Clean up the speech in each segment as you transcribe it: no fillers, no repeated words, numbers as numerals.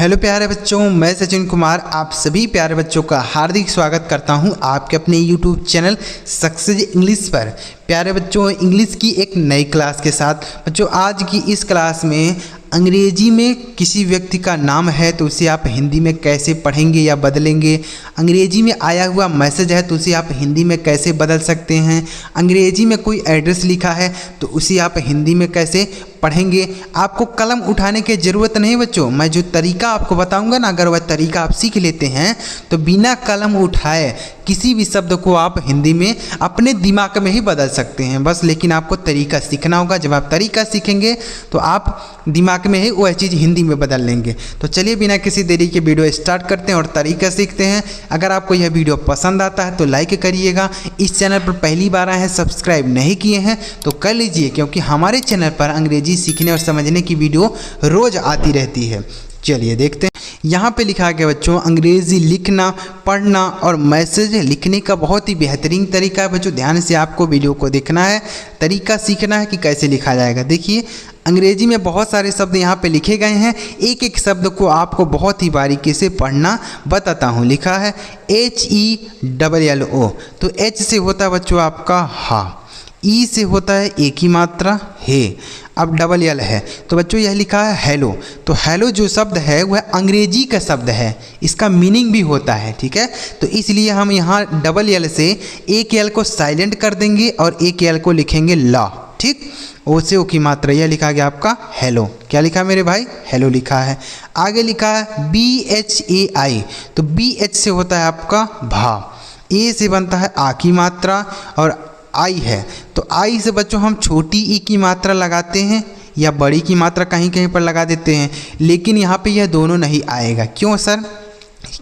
Hello प्यारे बच्चों, मैं सचिन कुमार आप सभी प्यारे बच्चों का हार्दिक स्वागत करता हूं आपके अपने यूट्यूब चैनल सक्सेस इंग्लिश पर। प्यारे बच्चों, इंग्लिश की एक नई क्लास के साथ बच्चों आज की इस क्लास में अंग्रेजी में किसी व्यक्ति का नाम है तो उसे आप हिंदी में कैसे पढ़ेंगे या बदलेंगे। अंग्रेजी में आया हुआ मैसेज है तो उसे आप हिंदी में कैसे बदल सकते हैं। अंग्रेजी में कोई एड्रेस लिखा है तो उसे आप हिंदी में कैसे पढ़ेंगे। आपको कलम उठाने की ज़रूरत नहीं बच्चों, मैं जो तरीका आपको बताऊंगा ना, अगर वह तरीका आप सीख लेते हैं तो बिना कलम उठाए किसी भी शब्द को आप हिंदी में अपने दिमाग में ही बदल सकते हैं बस। लेकिन आपको तरीका सीखना होगा। जब आप तरीका सीखेंगे तो आप दिमाग में ही वह चीज़ हिंदी में बदल लेंगे। तो चलिए बिना किसी देरी के वीडियो स्टार्ट करते हैं और तरीका सीखते हैं। अगर आपको यह वीडियो पसंद आता है तो लाइक करिएगा। इस चैनल पर पहली बार आए हैं, सब्सक्राइब नहीं किए हैं तो कर लीजिए, क्योंकि हमारे चैनल पर अंग्रेजी सीखने और समझने की वीडियो रोज़ आती रहती है। चलिए देखते हैं। यहाँ पे लिखा गया बच्चों, अंग्रेज़ी लिखना, पढ़ना और मैसेज लिखने का बहुत ही बेहतरीन तरीका है बच्चों। ध्यान से आपको वीडियो को देखना है, तरीका सीखना है कि कैसे लिखा जाएगा। देखिए, अंग्रेजी में बहुत सारे शब्द यहाँ पे लिखे गए हैं। एक एक शब्द को आपको बहुत ही बारीकी से पढ़ना बताता हूँ। लिखा है HELLO, तो H से होता है बच्चों आपका हा, ई से होता है एक ही मात्रा है। अब LL है तो बच्चों यह लिखा है हेलो। तो हेलो जो शब्द है वह अंग्रेजी का शब्द है, इसका मीनिंग भी होता है, ठीक है। तो इसलिए हम यहाँ LL से एक एल को साइलेंट कर देंगे और एक एल को लिखेंगे ला, ठीक। ओ से ओ की मात्रा, यह लिखा गया आपका हेलो। क्या लिखा मेरे भाई? हेलो लिखा है। आगे लिखा है BHAI, तो BH से होता है आपका भा, ए से बनता है आ की मात्रा और आई है। तो आई से बच्चों हम छोटी ई की मात्रा लगाते हैं या बड़ी की मात्रा कहीं कहीं पर लगा देते हैं, लेकिन यहाँ पे यह दोनों नहीं आएगा। क्यों सर?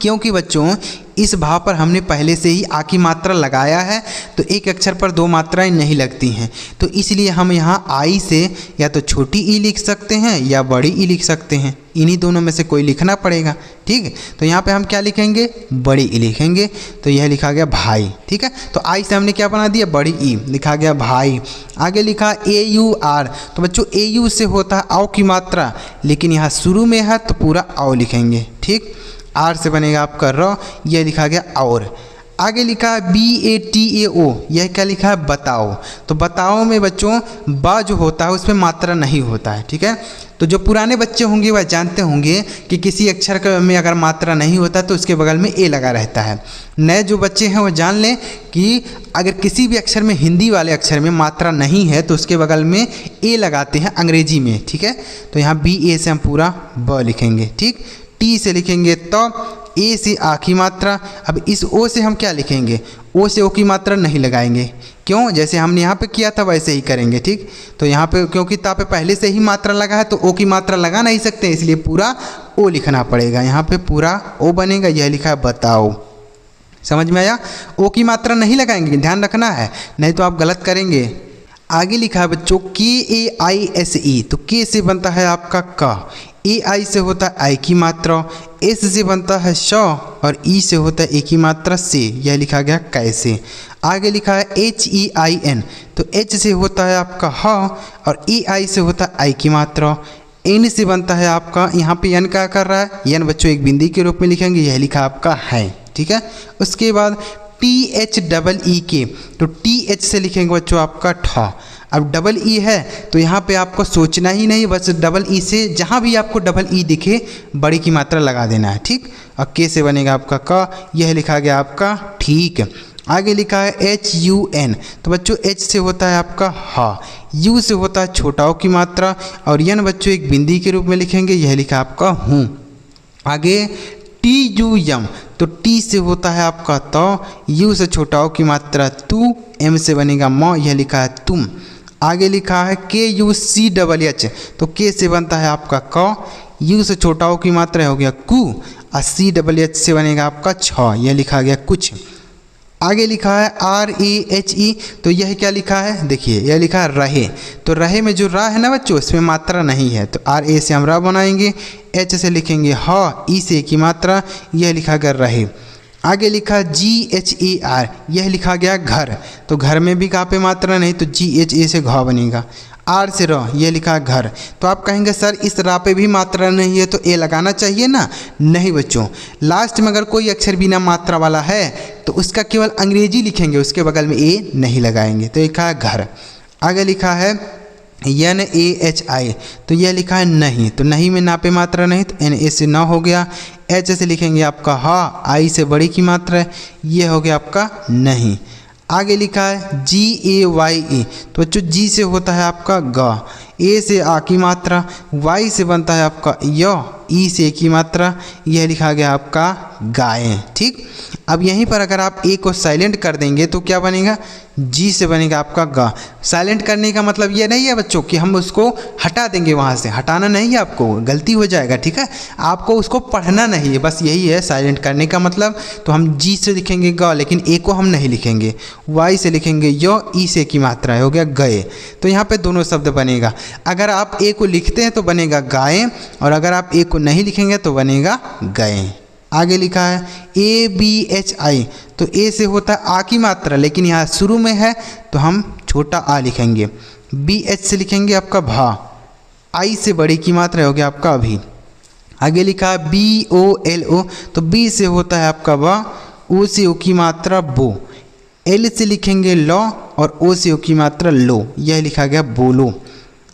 क्योंकि बच्चों इस भाव पर हमने पहले से ही आ की मात्रा लगाया है, तो एक अक्षर पर दो मात्राएं नहीं लगती हैं। तो इसलिए हम यहाँ आई से या तो छोटी ई लिख सकते हैं या बड़ी ई लिख सकते हैं, इन्हीं दोनों में से कोई लिखना पड़ेगा, ठीक है। तो यहाँ पे हम क्या लिखेंगे? बड़ी ई लिखेंगे। तो यह लिखा गया भाई, ठीक है। तो आई से हमने क्या बना दिया? बड़ी ई, लिखा गया भाई। आगे लिखा AUR, तो बच्चों AU से होता है आओ की मात्रा, लेकिन यहाँ शुरू में है तो पूरा आओ लिखेंगे, ठीक। आर से बनेगा आपका र, यह लिखा गया और। आगे लिखा है BATAO, यह क्या लिखा है? बताओ। तो बताओ में बच्चों बा जो होता है उसमें मात्रा नहीं होता है, ठीक है। तो जो पुराने बच्चे होंगे वह जानते होंगे कि किसी अक्षर में अगर मात्रा नहीं होता तो उसके बगल में ए लगा रहता है। नए जो बच्चे हैं वो जान लें कि अगर किसी भी अक्षर में, हिंदी वाले अक्षर में मात्रा नहीं है तो उसके बगल में ए लगाते हैं अंग्रेजी में, ठीक है। तो यहाँ BA से हम पूरा ब लिखेंगे, ठीक। टी से लिखेंगे तो, ए से आ की मात्रा। अब इस ओ से हम क्या लिखेंगे? ओ से ओ की मात्रा नहीं लगाएंगे। क्यों? जैसे हमने यहाँ पे किया था वैसे ही करेंगे, ठीक। तो यहाँ पे क्योंकि ता पे पहले से ही मात्रा लगा है तो ओ की मात्रा लगा नहीं सकते, इसलिए पूरा ओ लिखना पड़ेगा। यहाँ पे पूरा ओ बनेगा। यह लिखा है बताओ। समझ में आया? ओ की मात्रा नहीं लगाएंगे, ध्यान रखना है, नहीं तो आप गलत करेंगे। आगे लिखा है बच्चों KAISE, तो के से बनता है आपका का, AI से होता है आई की मात्रा, एस से बनता है श और ई से होता है एक ही मात्रा से, यह लिखा गया कैसे। आगे लिखा है HEIN, तो H से होता है आपका हा और EI से होता है आई की मात्रा। N से बनता है आपका, यहाँ पे N क्या कर रहा है? N बच्चों एक बिंदी के रूप में लिखेंगे, यह लिखा आपका है, ठीक है। उसके बाद THEEK, तो TH से लिखेंगे बच्चों आपका ठा। अब डबल ई है तो यहाँ पे आपको सोचना ही नहीं, बस डबल ई से जहाँ भी आपको डबल ई दिखे बड़ी की मात्रा लगा देना है, ठीक। और के से बनेगा आपका का, यह लिखा गया आपका ठीक। आगे लिखा है HUN, तो बच्चों H से होता है आपका हा, U से होता है छोटाओं की मात्रा और यन बच्चों एक बिंदी के रूप में लिखेंगे, यह लिखा आपका हूँ। आगे TUM, तो टी से होता है आपका तो, यू से छोटाओं की मात्रा तू, एम से बनेगा म, यह लिखा है तुम। आगे लिखा है KUCHH, तो के से बनता है आपका क, यू से छोटाओं की मात्रा हो गया कु और CHH से बनेगा आपका छ, यह लिखा गया कुछ। आगे लिखा है RAHE, तो यह क्या लिखा है? देखिए यह लिखा है रहे, तो रहे में जो रा है ना बच्चों इसमें मात्रा नहीं है, तो RA से हम रा बनाएंगे, H से लिखेंगे हा, ई से की मात्रा, यह लिखा गया रहे। आगे लिखा GHAR, यह लिखा गया घर, तो घर में भी का पे मात्रा नहीं तो GHA से घा बनेगा। आर से र, ये लिखा है घर। तो आप कहेंगे सर इस रा पे भी मात्रा नहीं है तो ए लगाना चाहिए ना। नहीं बच्चों, लास्ट में अगर कोई अक्षर बिना मात्रा वाला है तो उसका केवल अंग्रेजी लिखेंगे, उसके बगल में ए नहीं लगाएंगे। तो लिखा है घर। आगे लिखा है NAHI, तो यह लिखा है नहीं, तो नहीं में ना पे मात्रा नहीं, तो NA से ना हो गया। H से लिखेंगे आपका हा, आई से बड़ी की मात्रा है, ये हो गया आपका नहीं। आगे लिखा है GAYE, तो बच्चों जी से होता है आपका ग, ए से आ की मात्रा, वाई से बनता है आपका य, ई से की मात्रा, यह लिखा गया आपका गाय। ठीक, अब यहीं पर अगर आप ए को साइलेंट कर देंगे तो क्या बनेगा, जी से बनेगा आपका ग। साइलेंट करने का मतलब ये नहीं है बच्चों कि हम उसको हटा देंगे, वहाँ से हटाना नहीं है, आपको गलती हो जाएगा। ठीक है, आपको उसको पढ़ना नहीं है, बस यही है साइलेंट करने का मतलब। तो हम जी से लिखेंगे ग, लेकिन ए को हम नहीं लिखेंगे, वाई से लिखेंगे य, ई से की मात्रा है, हो गया गए। तो यहाँ पे दोनों शब्द बनेगा। अगर आप ए को लिखते हैं तो बनेगा गाय, और अगर आप ए को नहीं लिखेंगे तो बनेगा गए। आगे लिखा है ABHI, तो ए से होता है आ की मात्रा, लेकिन यहाँ शुरू में है तो हम छोटा आ लिखेंगे। BH से लिखेंगे आपका भा, आई से बड़ी की मात्रा हो गया आपका अभी। आगे लिखा है BOLO, तो बी से होता है आपका बा, ओ से ओ की मात्रा बो, एल से लिखेंगे लॉ, और ओ से ओ की मात्रा लो, यह लिखा गया बोलो।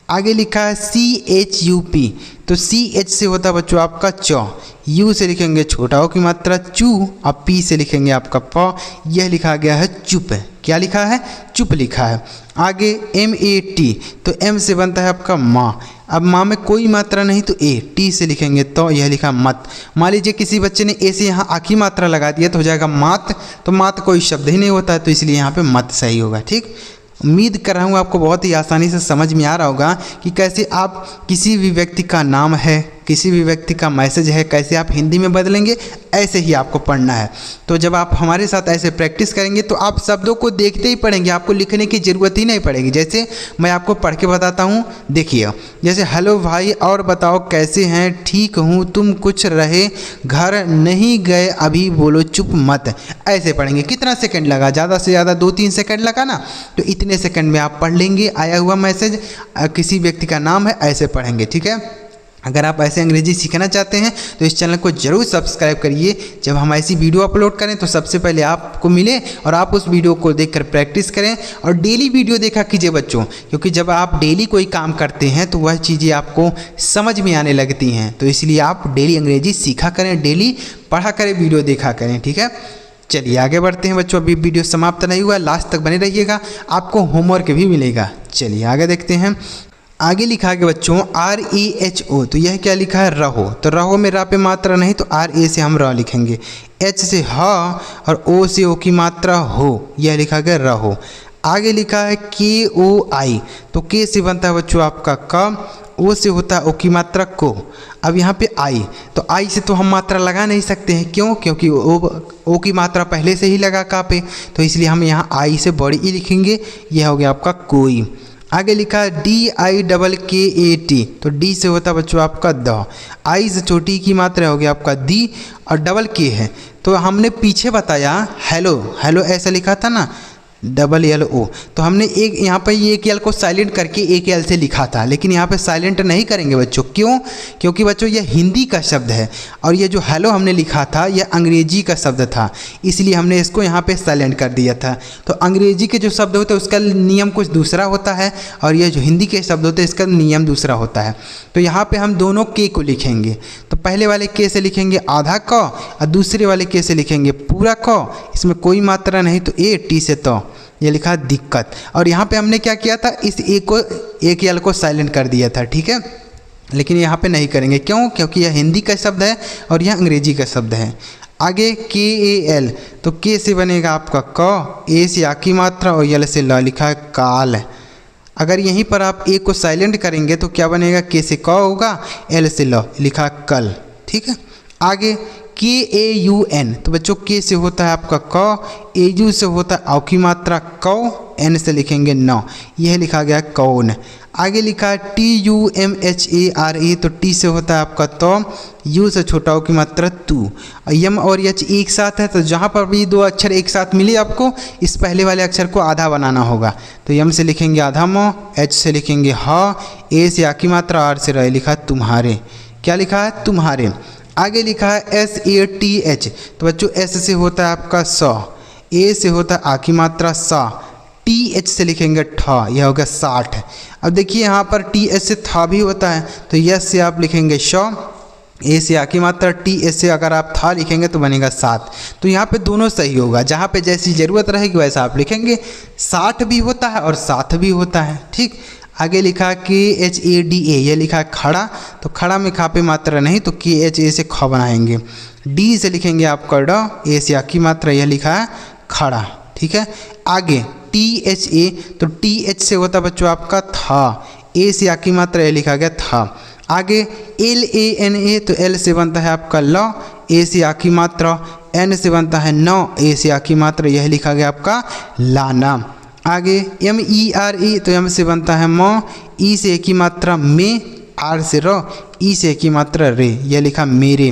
आगे लिखा है CHUP, तो CH से होता है बच्चों आपका च, यू से लिखेंगे छोटा ओ की मात्रा चू, और पी से लिखेंगे आपका प, यह लिखा गया है चुप। क्या लिखा है, चुप लिखा है। आगे MAT, तो M से बनता है आपका माँ, अब माँ में कोई मात्रा नहीं तो ए, टी से लिखेंगे तो, यह लिखा मत। मान लीजिए किसी बच्चे ने ए से यहाँ आ की मात्रा लगा दिया तो हो जाएगा मात, तो मात कोई शब्द ही नहीं होता है, तो इसलिए यहाँ पे मत सही होगा। ठीक, उम्मीद कर रहा हूँ आपको बहुत ही आसानी से समझ में आ रहा होगा कि कैसे आप किसी भी व्यक्ति का नाम है, किसी भी व्यक्ति का मैसेज है, कैसे आप हिंदी में बदलेंगे, ऐसे ही आपको पढ़ना है। तो जब आप हमारे साथ ऐसे प्रैक्टिस करेंगे तो आप शब्दों को देखते ही पढ़ेंगे, आपको लिखने की ज़रूरत ही नहीं पड़ेगी। जैसे मैं आपको पढ़ के बताता हूँ, देखिए जैसे हेलो भाई और बताओ कैसे हैं, ठीक हूँ, तुम कुछ रहे घर नहीं गए अभी, बोलो चुप मत, ऐसे पढ़ेंगे। कितना सेकंड लगा, ज़्यादा से ज़्यादा 2-3 सेकंड लगा ना, तो इतने सेकंड में आप पढ़ लेंगे। आया हुआ मैसेज, किसी व्यक्ति का नाम है, ऐसे पढ़ेंगे। ठीक है, अगर आप ऐसे अंग्रेजी सीखना चाहते हैं तो इस चैनल को जरूर सब्सक्राइब करिए। जब हम ऐसी वीडियो अपलोड करें तो सबसे पहले आपको मिले और आप उस वीडियो को देखकर प्रैक्टिस करें। और डेली वीडियो देखा कीजिए बच्चों, क्योंकि जब आप डेली कोई काम करते हैं तो वह चीज़ें आपको समझ में आने लगती हैं। तो इसलिए आप डेली अंग्रेजी सीखा करें, डेली पढ़ा करें, वीडियो देखा करें। ठीक है, चलिए आगे बढ़ते हैं बच्चों। अभी वीडियो समाप्त नहीं हुआ, लास्ट तक बने रहिएगा, आपको होमवर्क भी मिलेगा। चलिए आगे देखते हैं। आगे लिखा है बच्चों REHO, तो यह क्या लिखा है, रहो। तो रहो में रा पे मात्रा नहीं तो RA से हम र लिखेंगे। H से हा और O से ओ की मात्रा हो, यह लिखा गया रहो। आगे लिखा है KOI, तो के से बनता है बच्चों आपका क, ओ से होता है ओ की मात्रा को। अब यहाँ पे आई, तो आई से तो हम मात्रा लगा नहीं सकते हैं, क्यों, क्योंकि ओ की मात्रा पहले से ही लगा का पे, तो इसलिए हम यहाँ आई से बड़ी ई लिखेंगे, यह हो गया आपका कोई। आगे लिखा है DIKKAT, तो डी से होता है बच्चों आपका द, आई से छोटी की मात्रा हो गया आपका दी, और डबल के है। तो हमने पीछे बताया हेलो, हेलो ऐसा लिखा था ना, LLO, तो हमने एक यहाँ पर ये एक एल को साइलेंट करके एक एल से लिखा था, लेकिन यहाँ पे साइलेंट नहीं करेंगे बच्चों। क्यों, क्योंकि बच्चों ये हिंदी का शब्द है और ये जो हेलो हमने लिखा था यह अंग्रेजी का शब्द था, इसलिए हमने इसको यहाँ पे साइलेंट कर दिया था। तो अंग्रेजी के जो शब्द होते हैं उसका नियम कुछ दूसरा होता है, और ये जो हिंदी के शब्द होते हैं इसका नियम दूसरा होता है। तो यहाँ पर हम दोनों के को लिखेंगे, तो पहले वाले के से लिखेंगे आधा क, और दूसरे वाले के से लिखेंगे पूरा क, इसमें कोई मात्रा नहीं तो ए, टी से तो, ये लिखा दिक्कत। और यहाँ पे हमने क्या किया था, इस एक एल को साइलेंट कर दिया था। ठीक है, लेकिन यहाँ पे नहीं करेंगे, क्यों, क्योंकि यह हिंदी का शब्द है और यह अंग्रेजी का शब्द है। आगे KAL, तो के से बनेगा आपका क, ए से आ की मात्रा और यल से ल, लिखा है काल। अगर यहीं पर आप ए को साइलेंट करेंगे तो क्या बनेगा, के से क होगा, एल से ल, लिखा कल। ठीक है, आगे KAUN, तो बच्चों के से होता है आपका क, एयू से होता है औ की मात्रा कौ, N से लिखेंगे नौ, यह लिखा गया कौन। आगे लिखा है TUMHARE, तो टी से होता है आपका तो, यू से छोटा ओ की मात्रा तू, यम और एच एक साथ है, तो जहाँ पर भी दो अक्षर एक साथ मिले आपको इस पहले वाले अक्षर को आधा बनाना होगा। तो यम से लिखेंगे आधा मो, एच से लिखेंगे ह, ए से आ की मात्रा, आर से रहे लिखा तुम्हारे। क्या लिखा है? तुम्हारे। आगे लिखा है SATH, तो बच्चों एस से होता है आपका स, ए से होता है आ की मात्रा सा, TH से लिखेंगे ठ, यह होगा 60। अब देखिए यहाँ पर TH से था भी होता है, तो यस से आप लिखेंगे श, ए से आ की मात्रा, TH से अगर आप था लिखेंगे तो बनेगा 7। तो यहाँ पे दोनों सही होगा, जहाँ पे जैसी ज़रूरत रहेगी वैसा आप लिखेंगे। 60 भी होता है और 7 भी होता है। ठीक, आगे लिखा KHADA, यह लिखा है खड़ा, तो खड़ा में खा पे मात्रा नहीं, तो KHA से ख बनाएंगे। डी से लिखेंगे आपका ड, ए से आ की मात्रा, यह लिखा है खड़ा। ठीक है, आगे THA, तो TH से होता बच्चों आपका था, ए से आ की मात्रा, यह लिखा गया था। आगे LANA, तो L से बनता है आपका ल, ए से आ की मात्रा, N से बनता है नौ, ए से आ की मात्रा, यह लिखा गया आपका लाना। आगे MERE, तो M से बनता है म, ई से ए की मात्रा में, आर से र, ई से ए की मात्रा रे, यह लिखा मेरे।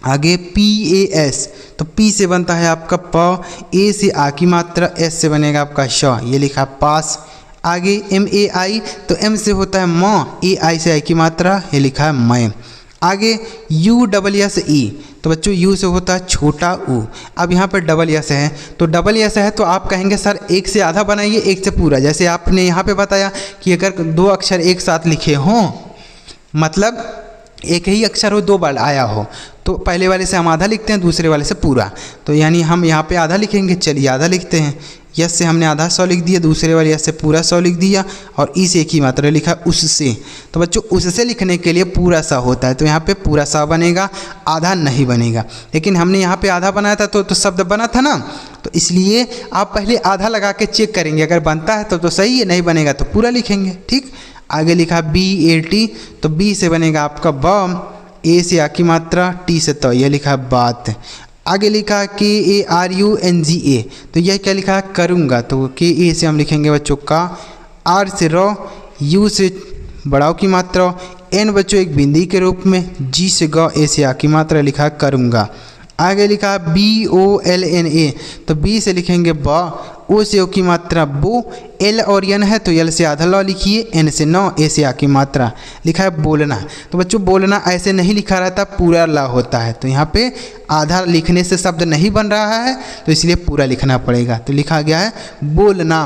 आगे PAS, तो P से बनता है आपका प, ए से आ की मात्रा, S से बनेगा आपका श, ये लिखा पास। आगे MAI, तो M से होता है म, AI से आई की मात्रा, ये लिखा है मैं। आगे USSE, तो बच्चों U से होता है छोटा ऊ। अब यहाँ पर डबल यस है, तो डबल यस है तो आप कहेंगे सर एक से आधा बनाइए एक से पूरा, जैसे आपने यहाँ पे बताया कि अगर दो अक्षर एक साथ लिखे हों, मतलब एक ही अक्षर हो दो बार आया हो, तो पहले वाले से हम आधा लिखते हैं, दूसरे वाले से पूरा। तो यानी हम यहाँ पे आधा लिखेंगे, चलिए आधा लिखते हैं। यस से हमने आधा 100 लिख दिया, दूसरे वाले यस से पूरा 100 लिख दिया, और ई से एक ही मात्रा लिखा उससे। तो बच्चों उससे लिखने के लिए पूरा सा होता है, तो यहाँ पे पूरा सा बनेगा, आधा नहीं बनेगा। लेकिन हमने यहाँ पे आधा बनाया था तो शब्द बना था ना, तो इसलिए आप पहले आधा लगा के चेक करेंगे, अगर बनता है तो सही है, नहीं बनेगा तो पूरा लिखेंगे। ठीक, आगे लिखा BAT, तो B से बनेगा आपका ब, ए से आ की मात्रा, टी से तो, यह लिखा है बात। आगे लिखा KARUNGA, तो यह क्या लिखा है करूँगा, तो KA से हम लिखेंगे बच्चों का, आर से र, यू से बड़ाव की मात्रा, एन बच्चों एक बिंदी के रूप में, जी से ग, ए से आ की मात्रा, लिखा है करूँगा। आगे लिखा BOLNA, तो बी से लिखेंगे ब, ओ से ओ की मात्रा बो, एल और एन है तो एल से आधा लॉ लिखिए, एन से नौ, ए से आ की मात्रा, लिखा है बोलना। तो बच्चों बोलना ऐसे नहीं लिखा रहता, पूरा ला होता है, तो यहाँ पे आधा लिखने से शब्द नहीं बन रहा है, तो इसलिए पूरा लिखना पड़ेगा, तो लिखा गया है बोलना।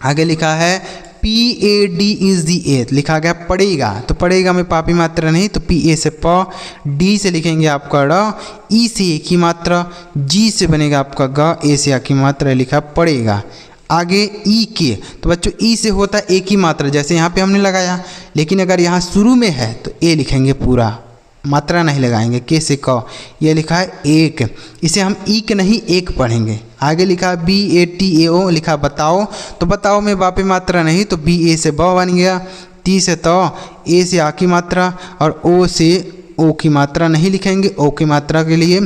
आगे लिखा है PADEGA, लिखा गया पड़ेगा, तो पड़ेगा में पापी मात्रा नहीं, तो PA से प, डी से लिखेंगे आपका ड, ई से ए की मात्रा, जी से बनेगा आपका ग, ए से आ की मात्रा, लिखा पड़ेगा। आगे ई के, तो बच्चों ई से होता है एक ही मात्रा, जैसे यहाँ पे हमने लगाया, लेकिन अगर यहाँ शुरू में है तो ए लिखेंगे पूरा, मात्रा नहीं लगाएंगे। के से क, ये लिखा है एक, इसे हम ईक नहीं एक पढ़ेंगे। आगे लिखा है BATAO, लिखा बताओ, तो बताओ में बापे मात्रा नहीं, तो BA से ब बन गया, टी से तो, ए से आ की मात्रा, और ओ से ओ की मात्रा नहीं लिखेंगे। ओ की मात्रा के लिए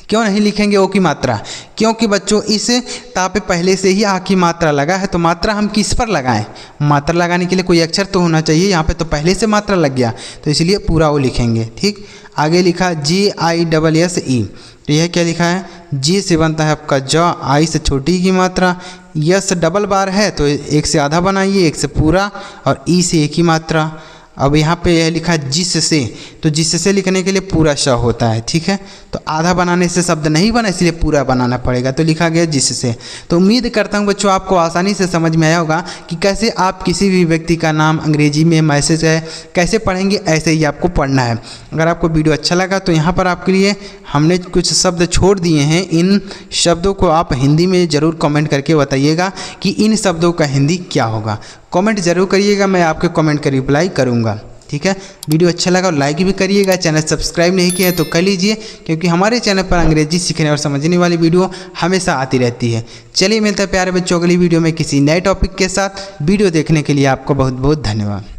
क्यों नहीं लिखेंगे ओ की मात्रा? क्योंकि बच्चों इस ता पे पहले से ही आ की मात्रा लगा है, तो मात्रा हम किस पर लगाएं? मात्रा लगाने के लिए कोई अक्षर तो होना चाहिए, यहाँ पे तो पहले से मात्रा लग गया, तो इसलिए पूरा ओ लिखेंगे। ठीक, आगे लिखा JISSE, तो यह क्या लिखा है? जे से बनता है आपका ज, आई से छोटी की मात्रा, यस डबल बार है तो एक से आधा बनाइए, एक से पूरा, और ई से एक ही मात्रा। अब यहाँ पे यह लिखा है जिससे, तो जिससे लिखने के लिए पूरा श होता है। ठीक है, तो आधा बनाने से शब्द नहीं बना, इसलिए पूरा बनाना पड़ेगा, तो लिखा गया जिससे। तो उम्मीद करता हूँ बच्चों आपको आसानी से समझ में आया होगा कि कैसे आप किसी भी व्यक्ति का नाम अंग्रेजी में मैसेज है कैसे पढ़ेंगे, ऐसे ही आपको पढ़ना है। अगर आपको वीडियो अच्छा लगा तो यहाँ पर आपके लिए हमने कुछ शब्द छोड़ दिए हैं, इन शब्दों को आप हिंदी में ज़रूर कमेंट करके बताइएगा कि इन शब्दों का हिंदी क्या होगा। कमेंट जरूर करिएगा, मैं आपके कमेंट का रिप्लाई करूँगा। ठीक है, वीडियो अच्छा लगा और लाइक भी करिएगा। चैनल सब्सक्राइब नहीं किया है तो कर लीजिए, क्योंकि हमारे चैनल पर अंग्रेजी सीखने और समझने वाली वीडियो हमेशा आती रहती है। चलिए मिलते हैं प्यारे बच्चों अगली वीडियो में किसी नए टॉपिक के साथ। वीडियो देखने के लिए आपको बहुत बहुत धन्यवाद।